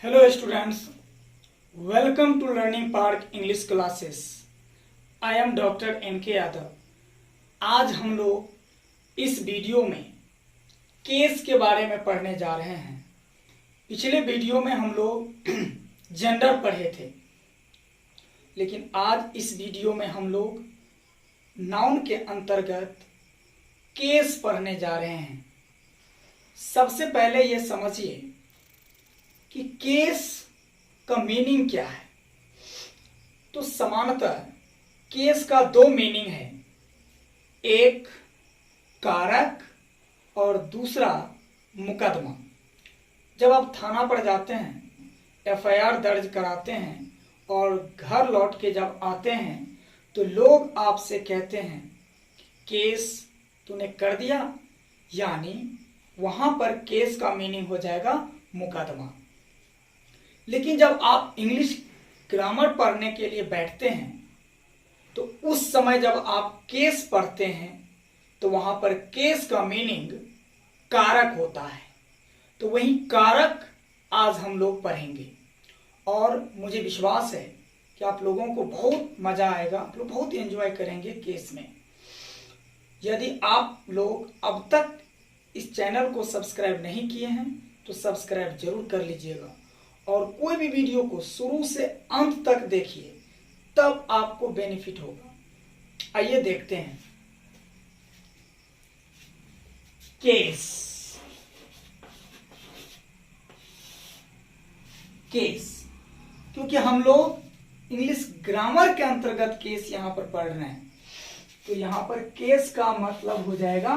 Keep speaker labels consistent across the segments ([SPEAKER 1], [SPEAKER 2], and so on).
[SPEAKER 1] Hello students, welcome to Learning Park English classes. I am Dr. N.K. Yadav. आज हम लोग इस वीडियो में केस के बारे में पढ़ने जा रहे हैं. पिछले वीडियो में हम लोग जेंडर पढ़े थे, लेकिन आज इस वीडियो में हम लोग नाउन के अंतर्गत केस पढ़ने जा रहे हैं. सबसे पहले ये समझिए कि केस का मीनिंग क्या है. तो सामान्यतः केस का दो मीनिंग है, एक कारक और दूसरा मुकदमा. जब आप थाना पर जाते हैं, एफआईआर दर्ज कराते हैं और घर लौट के जब आते हैं तो लोग आपसे कहते हैं केस तूने कर दिया, यानी वहां पर केस का मीनिंग हो जाएगा मुकदमा. लेकिन जब आप इंग्लिश ग्रामर पढ़ने के लिए बैठते हैं तो उस समय जब आप केस पढ़ते हैं तो वहां पर केस का मीनिंग कारक होता है. तो वही कारक आज हम लोग पढ़ेंगे और मुझे विश्वास है कि आप लोगों को बहुत मजा आएगा, आप लोग बहुत एंजॉय करेंगे केस में. यदि आप लोग अब तक इस चैनल को सब्सक्राइब नहीं किए हैं तो सब्सक्राइब जरूर कर लीजिएगा और कोई भी वीडियो को शुरू से अंत तक देखिए, तब आपको बेनिफिट होगा. आइए देखते हैं. केस. केस क्योंकि हम लोग इंग्लिश ग्रामर के अंतर्गत केस यहां पर पढ़ रहे हैं, तो यहां पर केस का मतलब हो जाएगा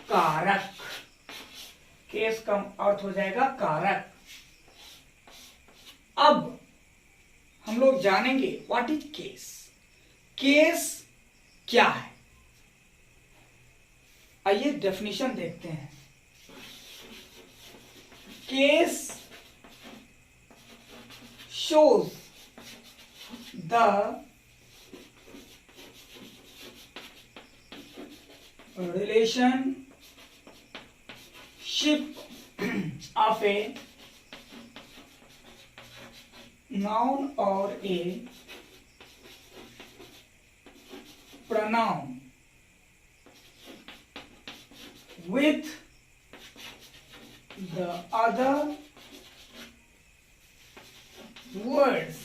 [SPEAKER 1] कारक. केस का अर्थ हो जाएगा कारक. अब हम लोग जानेंगे व्हाट इज केस. केस क्या है, आइए डेफिनेशन देखते हैं. Case shows the relationship of a noun or a pronoun with the other words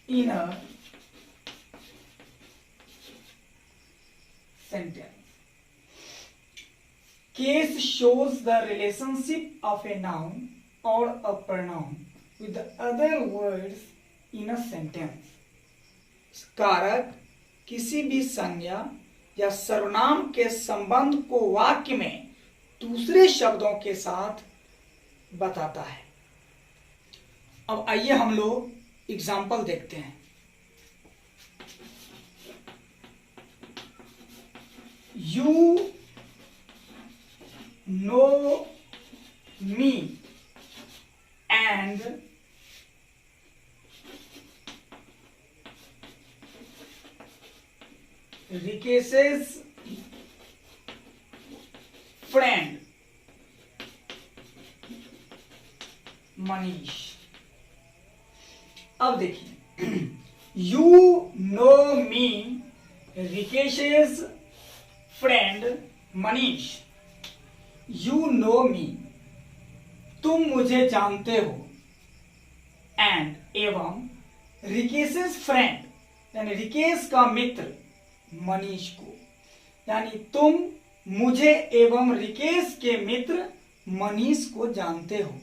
[SPEAKER 1] in a sentence. Case shows the relationship of a noun or a pronoun with the other words in a sentence. कारक किसी भी संज्ञा या सर्वनाम के संबंध को वाक्य में दूसरे शब्दों के साथ बताता है. अब आइए हम लोग एग्जाम्पल देखते हैं. You know me and Rikesh's friend Manish. अब देखिए, you know me Rikesh's friend Manish. You know me, तुम मुझे जानते हो, एंड एवं रिकेशेस फ्रेंड यानी रिकेश का मित्र मनीष को, यानी तुम मुझे एवं रिकेश के मित्र मनीष को जानते हो.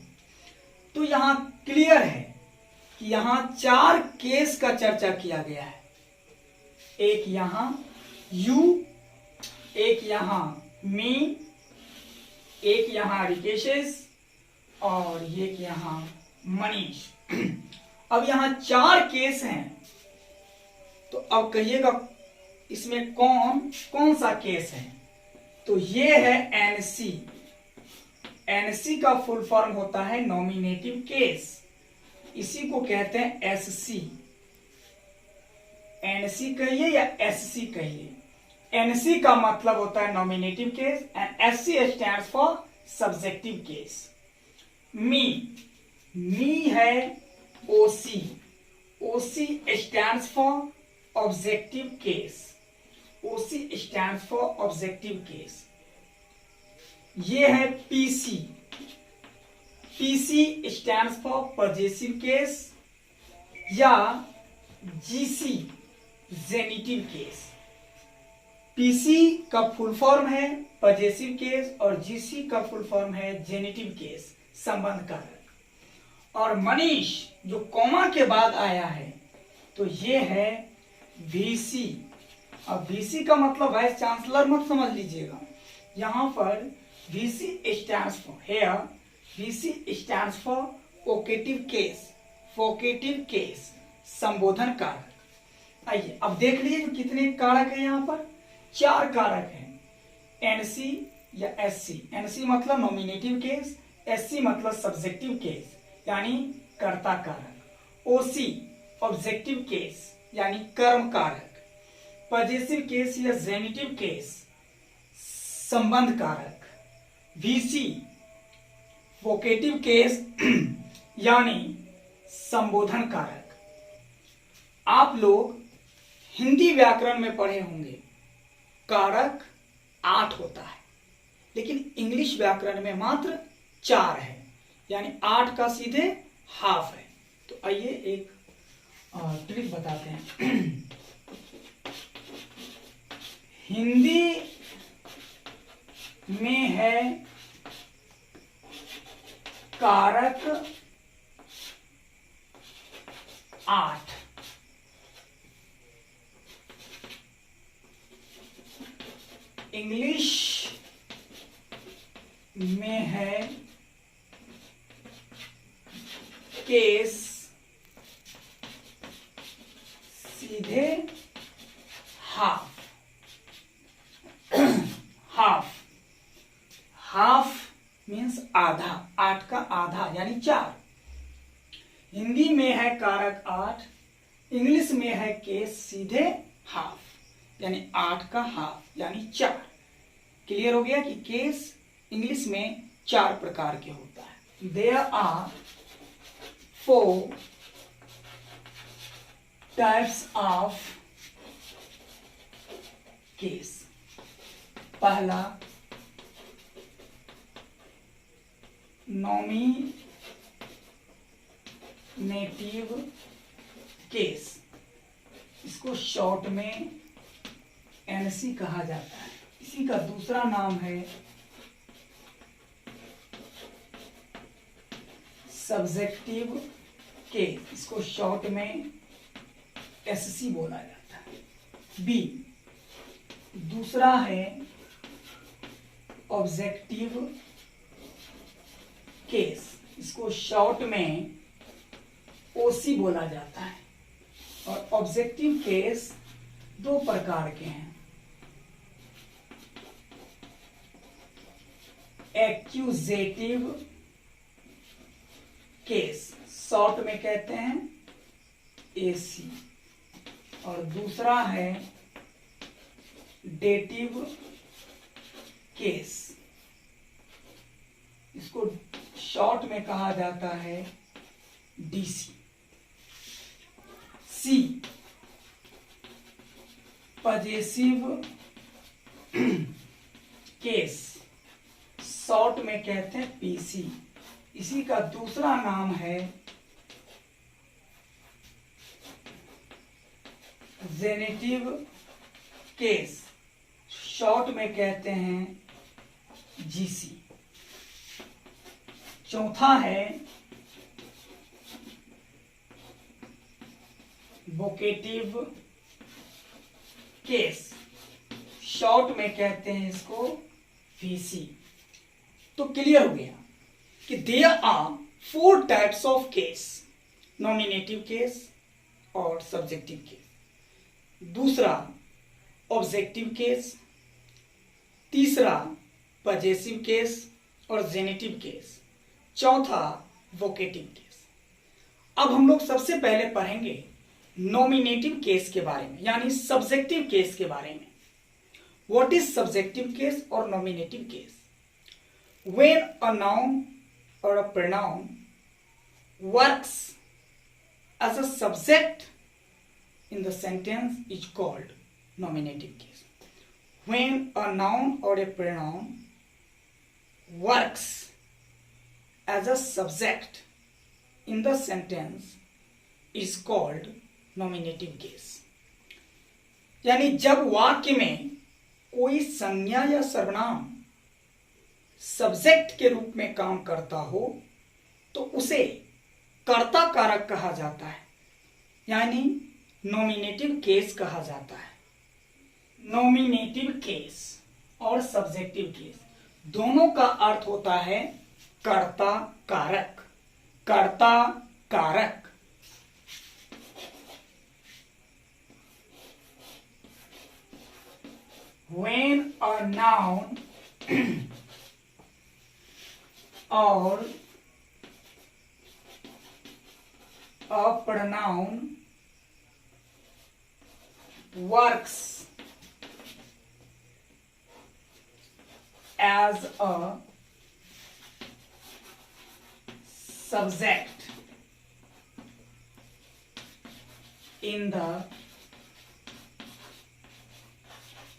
[SPEAKER 1] तो यहां क्लियर है कि यहां चार केस का चर्चा किया गया है. एक यहां यू, एक यहां मी, एक यहां रिकेशेस और एक यहां मनीष. अब यहां चार केस हैं, तो अब कहिएगा इसमें कौन कौन सा केस है. तो ये है एनसी. एनसी का फुल फॉर्म होता है नॉमिनेटिव केस. इसी को कहते हैं एससी. एनसी कहिए या एससी कहिए. एनसी का मतलब होता है nominative case and SC stands for subjective case. Me है OC, OC stands for objective case, OC stands for objective case. ये है PC, PC stands for possessive case, या जीसी जेनिटिव केस। पीसी का full form है possessive case और GC का full form है genitive case, संबंध कारक। और मनीष जो कॉमा के बाद आया है तो ये है वीसी। अब वीसी का मतलब वाइस चांसलर मत समझ लीजिएगा, यहां पर VC stands for, here VC stands for vocative case, vocative case संबोधन कारक। आइए अब देख लीजिए कितने कारक है, यहाँ पर 4 कारक हैं। एनसी या एससी, एनसी मतलब नॉमिनेटिव केस, एससी मतलब सब्जेक्टिव केस यानी कर्ता कारक, ओसी ऑब्जेक्टिव केस यानी कर्म कारक, पॉजेसिव केस या जेनिटिव केस संबंध कारक, वीसी वोकेटिव केस यानी संबोधन कारक। आप लोग हिंदी व्याकरण में पढ़े होंगे कारक 8 होता है, लेकिन इंग्लिश व्याकरण में मात्र 4 है, यानी 8 का सीधे हाफ है। तो आइए एक ट्रिक बताते हैं। हिंदी में है कारक 8, इंग्लिश में है केस सीधे हाफ, हाफ, हाफ मीन्स आधा, 8 का आधा यानी 4। हिंदी में है कारक 8, इंग्लिश में है केस सीधे हाफ यानी 8 का हाफ यानी 4। क्लियर हो गया कि केस इंग्लिश में 4 प्रकार के होता है। There are 4 types of case. पहला नॉमिनेटिव केस, इसको शॉर्ट में एनसी कहा जाता है। इसी का दूसरा नाम है सब्जेक्टिव केस, इसको शॉर्ट में एससी बोला जाता है। बी दूसरा है ऑब्जेक्टिव केस, इसको शॉर्ट में ओसी बोला जाता है। और ऑब्जेक्टिव केस 2 प्रकार के हैं, एक्यूजेटिव केस, शॉर्ट में कहते हैं एसी, और दूसरा है डेटिव केस, इसको शॉर्ट में कहा जाता है डीसी। सी पॉजेसिव केस, शॉर्ट में कहते हैं पीसी, इसी का दूसरा नाम है जेनेटिव केस, शॉर्ट में कहते हैं जीसी। चौथा है वोकेटिव केस, शॉर्ट में कहते हैं इसको वीसी। तो क्लियर हो गया कि there are 4 types of case, nominative case और सब्जेक्टिव केस, दूसरा ऑब्जेक्टिव केस, तीसरा पॉजेसिव केस और जेनेटिव केस, चौथा वोकेटिव केस। अब हम लोग सबसे पहले पढ़ेंगे नॉमिनेटिव केस के बारे में, यानी सब्जेक्टिव केस के बारे में। व्हाट इज सब्जेक्टिव केस और nominative case? when a noun or a pronoun works as a subject in the sentence is called nominative case. When a noun or a pronoun works as a subject in the sentence is called nominative case. यानी जब वाक्य में कोई संज्ञा या सर्वनाम subject के रूप में काम करता हो तो उसे कर्ता कारक कहा जाता है, यानी नॉमिनेटिव केस कहा जाता है। नॉमिनेटिव केस और सब्जेक्टिव केस दोनों का अर्थ होता है कर्ता कारक। कर्ता कारक when a noun or a pronoun works as a subject in the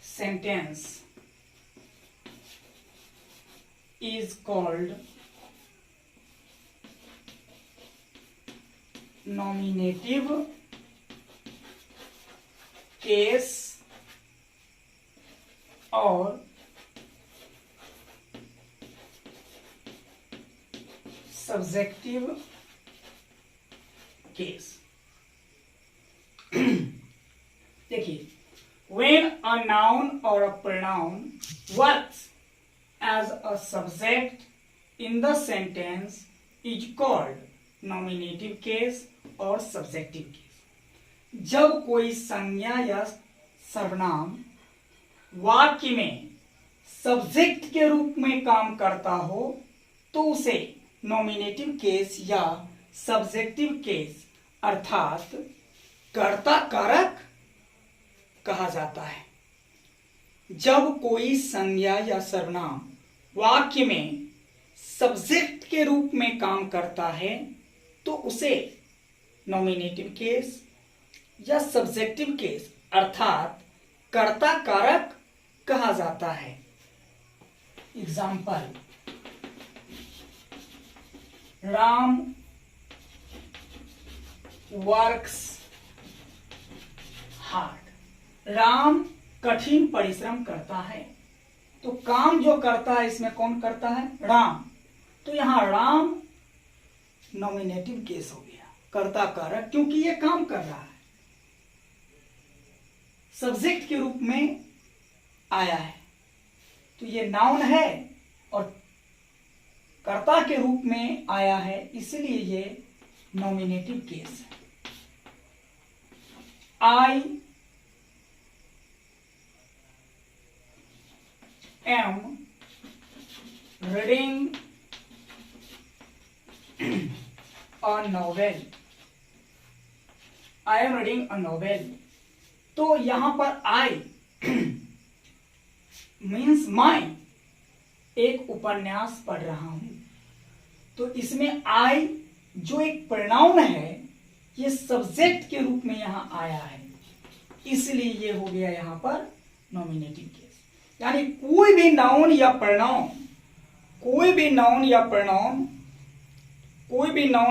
[SPEAKER 1] sentence is called nominative case और subjective case। देखिए, when a noun or a pronoun works as a subject in the sentence is called nominative case और subjective case। जब कोई संज्ञा या सर्वनाम वाक्य में सब्जेक्ट के रूप में काम करता हो तो उसे नॉमिनेटिव केस या सब्जेक्टिव केस अर्थात कर्ता कारक कहा जाता है। जब कोई संज्ञा या सर्वनाम वाक्य में सब्जेक्ट के रूप में काम करता है तो उसे नॉमिनेटिव केस या सब्जेक्टिव केस अर्थात कर्ता कारक कहा जाता है। Example, Ram works hard. Ram कठिन परिश्रम करता है। तो काम जो करता है इसमें कौन करता है? राम। तो यहां राम नॉमिनेटिव केस हो गया, कर्ता कारक, क्योंकि ये काम कर रहा है, सब्जेक्ट के रूप में आया है। तो ये नाउन है और कर्ता के रूप में आया है, इसलिए ये नॉमिनेटिव केस है। आई am reading a novel। I am reading a novel। तो यहां पर I मीन्स मैं एक उपन्यास पढ़ रहा हूं। तो इसमें I जो एक प्रोनाउन है ये सब्जेक्ट के रूप में यहां आया है, इसलिए ये हो गया यहां पर नॉमिनेटिव केस। यानी कोई भी नाउन या प्रोनाउन, कोई भी नाउन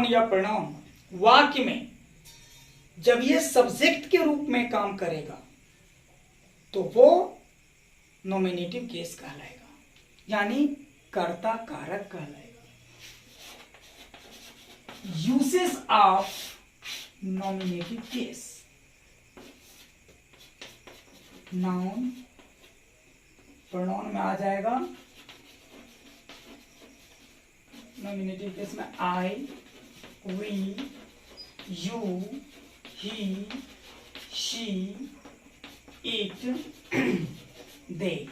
[SPEAKER 1] या प्रोनाउन वाक्य में जब ये सब्जेक्ट के रूप में काम करेगा तो वो नॉमिनेटिव केस कहलाएगा, यानी कर्ता कारक कहलाएगा। Uses of nominative case, noun pronoun में आ जाएगा, नॉमिनेटिव केस में I, we, you, he, she, it, they.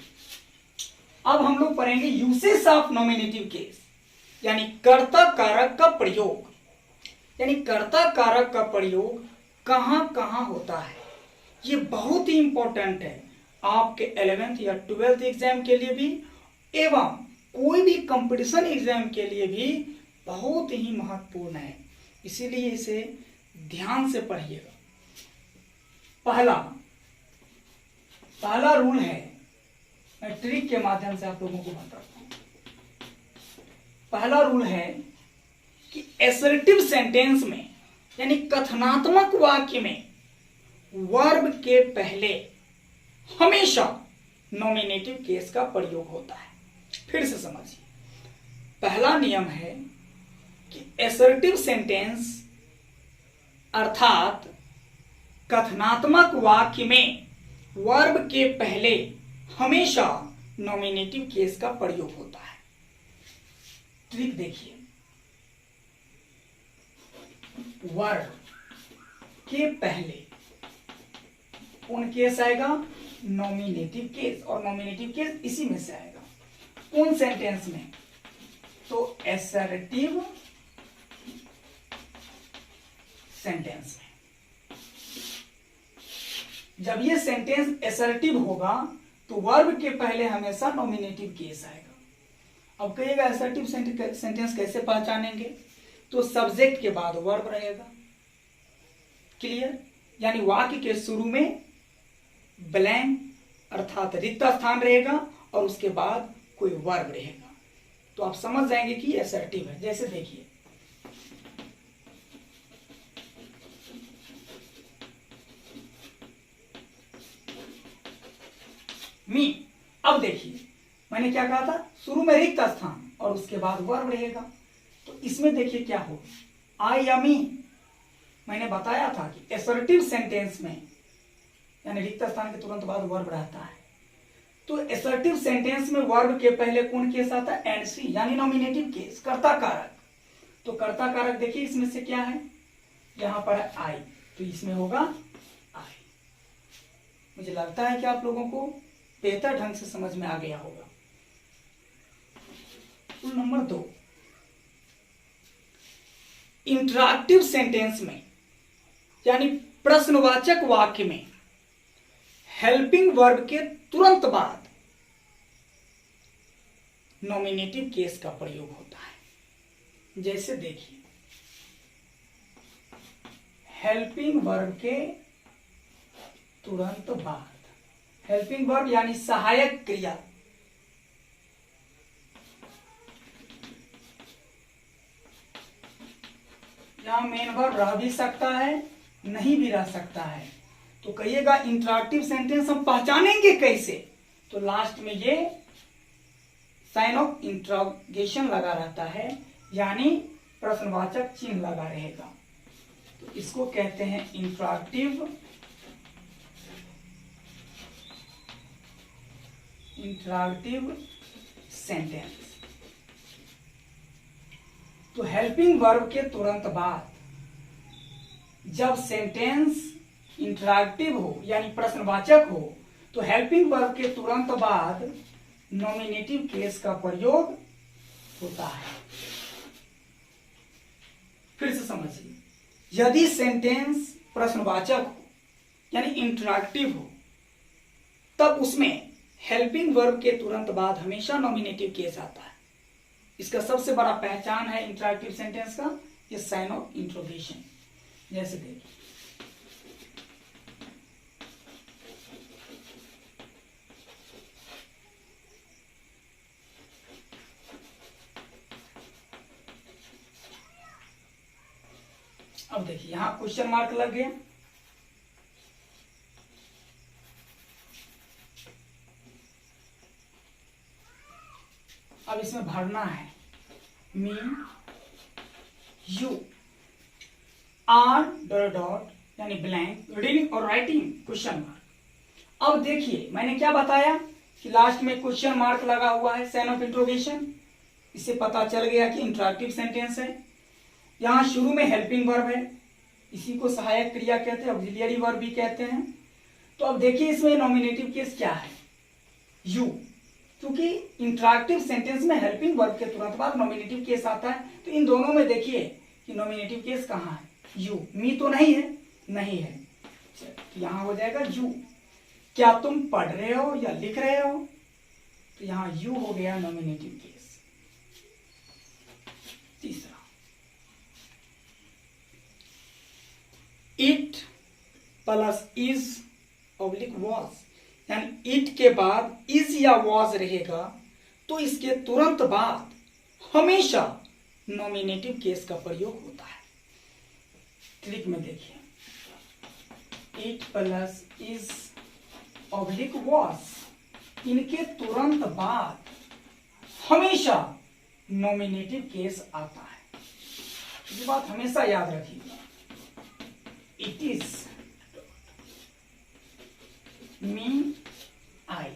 [SPEAKER 1] अब हम लोग पढ़ेंगे यूसेस ऑफ नॉमिनेटिव केस, यानी कर्ता कारक का प्रयोग। यानी कर्ता कारक का प्रयोग कहां कहां होता है, ये बहुत ही इंपॉर्टेंट है आपके 11th या 12th एग्जाम के लिए भी, एवं कोई भी कंपटीशन एग्जाम के लिए भी बहुत ही महत्वपूर्ण है, इसीलिए इसे ध्यान से पढ़िएगा। पहला रूल है, मैं ट्रिक के माध्यम से आप लोगों को बताता हूं। पहला रूल है कि असर्टिव सेंटेंस में यानी कथनात्मक वाक्य में वर्ब के पहले हमेशा नॉमिनेटिव केस का प्रयोग होता है। फिर से समझिए, पहला नियम है कि असर्टिव सेंटेंस अर्थात कथनात्मक वाक्य में वर्ब के पहले हमेशा नॉमिनेटिव केस का प्रयोग होता है। ट्रिक देखिए, वर्ब के पहले कौन केस आएगा? नॉमिनेटिव केस, और नॉमिनेटिव केस इसी में से आएगा। कौन सेंटेंस में? तो असर्टिव सेंटेंस में। जब ये सेंटेंस असर्टिव होगा तो वर्ब के पहले हमेशा नॉमिनेटिव केस आएगा। अब कहिएगा असर्टिव सेंटेंस कैसे पहचानेंगे? तो सब्जेक्ट के बाद वर्ब रहेगा। क्लियर? यानी वाक्य के शुरू में ब्लैंक अर्थात रिक्त स्थान रहेगा और उसके बाद कोई वर्ब रहेगा, तो आप समझ जाएंगे कि ये असर्टिव है। जैसे देखिए, मी। अब देखिए मैंने क्या कहा था, शुरू में रिक्त स्थान और उसके बाद वर्ब रहेगा, तो इसमें देखिए क्या होगा, आई या मी। मैंने बताया था कि असर्टिव सेंटेंस में यानी रिक्त स्थान के तुरंत बाद वर्ब रहता है, तो असर्टिव सेंटेंस में वर्ब के पहले कौन केस आता है? एंड सी, यानी नॉमिनेटिव केस, कर्ता कारक। तो कर्ता कारक देखिए इसमें से क्या है, यहां पर है आई, तो इसमें होगा आई। मुझे लगता है कि आप लोगों को बेहतर ढंग से समझ में आ गया होगा। रूल नंबर 2, इंटरैक्टिव सेंटेंस में यानी प्रश्नवाचक वाक्य में हेल्पिंग वर्ब के तुरंत बाद नॉमिनेटिव केस का प्रयोग होता है। जैसे देखिए, हेल्पिंग वर्ब के तुरंत बाद, हेल्पिंग वर्ब यानी सहायक क्रिया, यहां मेन वर्ब रह भी सकता है, नहीं भी रह सकता है। तो कहिएगा इंटरैक्टिव सेंटेंस हम पहचानेंगे कैसे? तो लास्ट में ये साइन ऑफ इंट्रोगेशन लगा रहता है, यानी प्रश्नवाचक चिन्ह लगा रहेगा, तो इसको कहते हैं इंटरैक्टिव सेंटेंस। तो हेल्पिंग वर्ब के तुरंत बाद जब सेंटेंस इंटरैक्टिव हो यानी प्रश्नवाचक हो, तो हेल्पिंग वर्ब के तुरंत बाद नॉमिनेटिव केस का प्रयोग होता है। फिर से समझिए, यदि सेंटेंस प्रश्नवाचक हो यानी इंटरैक्टिव हो, तब उसमें हेल्पिंग वर्ब के तुरंत बाद हमेशा नॉमिनेटिव केस आता है। इसका सबसे बड़ा पहचान है इंटरैक्टिव सेंटेंस का ये साइन ऑफ इंट्रोगेशन। जैसे देखिए, अब देखिए यहां क्वेश्चन मार्क लग गया, अब इसमें भरना है me you R dot dot यानी ब्लैंक रीडिंग और राइटिंग क्वेश्चन मार्क। अब देखिए मैंने क्या बताया कि लास्ट में क्वेश्चन मार्क लगा हुआ है साइन ऑफ इंट्रोगेशन, इससे पता चल गया कि इंटरैक्टिव सेंटेंस है। यहां शुरू में हेल्पिंग वर्ब है, इसी को सहायक क्रिया कहते हैं, ऑक्सिलियरी वर्ब भी कहते हैं। तो अब देखिए इसमें नॉमिनेटिव केस क्या है, यू, क्योंकि इंटरैक्टिव सेंटेंस में हेल्पिंग वर्ब के तुरंत बाद नॉमिनेटिव केस आता है, तो इन दोनों में देखिए कि नॉमिनेटिव केस कहां है, यू। मी तो नहीं है, नहीं है, तो यहां हो जाएगा यू। क्या तुम पढ़ रहे हो या लिख रहे हो, तो यहां यू हो गया nominative case. It plus is oblique was, यानी इट के बाद इज या वॉज रहेगा तो इसके तुरंत बाद हमेशा नॉमिनेटिव केस का प्रयोग होता है। ट्रिक में देखिए, it plus is oblique was, इनके तुरंत बाद हमेशा नॉमिनेटिव केस आता है। ये बात हमेशा याद रखिएगा। इट इज, मी, आई,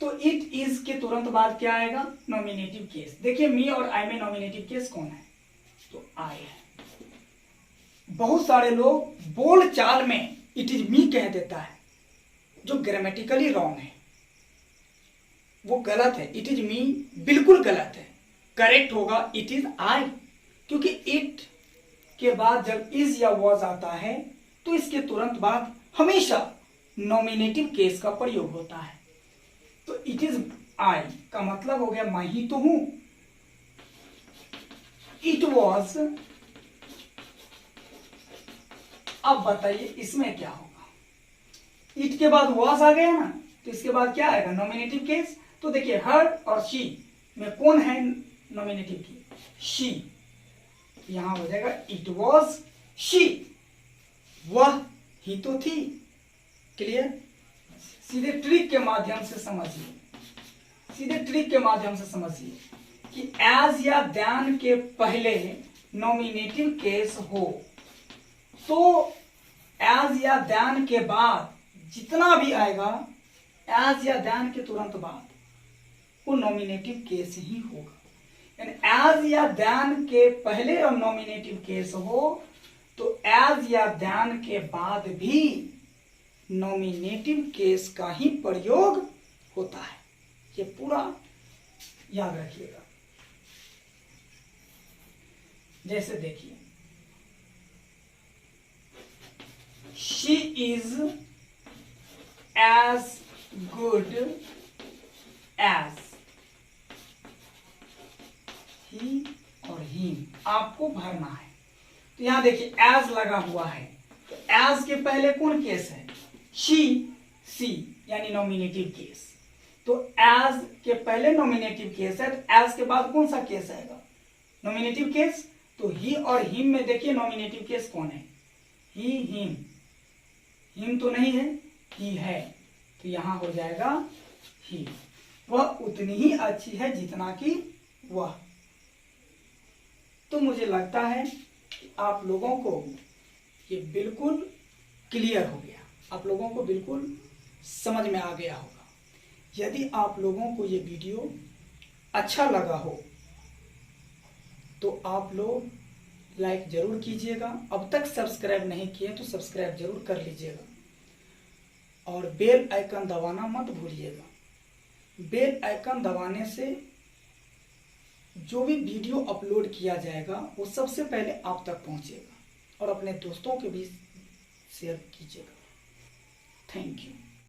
[SPEAKER 1] तो इट इज के तुरंत बाद क्या आएगा? Nominative case. देखिए मी और आई में नॉमिनेटिव केस कौन है? तो आई है। बहुत सारे लोग बोल चाल में इट इज मी कह देता है, जो ग्रामेटिकली रॉन्ग है, वो गलत है। इट इज मी बिल्कुल गलत है। करेक्ट होगा इट इज आई, क्योंकि इट के बाद जब इज या वॉज आता है तो इसके तुरंत बाद हमेशा नॉमिनेटिव केस का प्रयोग होता है। तो इट इज आई का मतलब हो गया मैं ही तो हूं। इट वॉज, अब बताइए इसमें क्या होगा? इट के बाद वॉज आ गया ना, तो इसके बाद क्या आएगा? Nominative case. तो देखिए हर और शी में कौन है नॉमिनेटिव की? शी। यहां हो जाएगा इट वॉज शी, वह ही तो थी। क्लियर? सीधे ट्रिक के माध्यम से समझिए, सीधे ट्रिक के माध्यम से समझिए कि एज या देन के पहले नॉमिनेटिव केस हो तो एज या देन के बाद जितना भी आएगा, एज या देन के तुरंत बाद वो नॉमिनेटिव केस ही होगा। यानी एज या देन के पहले नॉमिनेटिव केस हो तो एज या देन के बाद भी नॉमिनेटिव केस का ही प्रयोग होता है। ये पूरा याद रखिएगा। जैसे देखिए, she is as good as he और हिम, आपको भरना है। तो यहां देखिए एज लगा हुआ है, तो एज के पहले कौन केस है? शी, सी, यानी नॉमिनेटिव केस। तो एज के पहले नॉमिनेटिव केस है, तो एज के बाद कौन सा केस आएगा? Nominative case. तो ही और हिम में देखिए नॉमिनेटिव केस कौन है? ही, हिम। हिम तो नहीं है, ही है, तो यहां हो जाएगा ही। वह उतनी ही अच्छी है जितना कि वह। तो मुझे लगता है कि आप लोगों को ये बिल्कुल क्लियर हो गया, आप लोगों को बिल्कुल समझ में आ गया होगा। यदि आप लोगों को ये वीडियो अच्छा लगा हो तो आप लोग लाइक जरूर कीजिएगा। अब तक सब्सक्राइब नहीं किए तो सब्सक्राइब जरूर कर लीजिएगा और बेल आइकन दबाना मत भूलिएगा। बेल आइकन दबाने से जो भी वीडियो अपलोड किया जाएगा वो सबसे पहले आप तक पहुंचेगा और अपने दोस्तों के भी शेयर कीजिएगा। Thank you.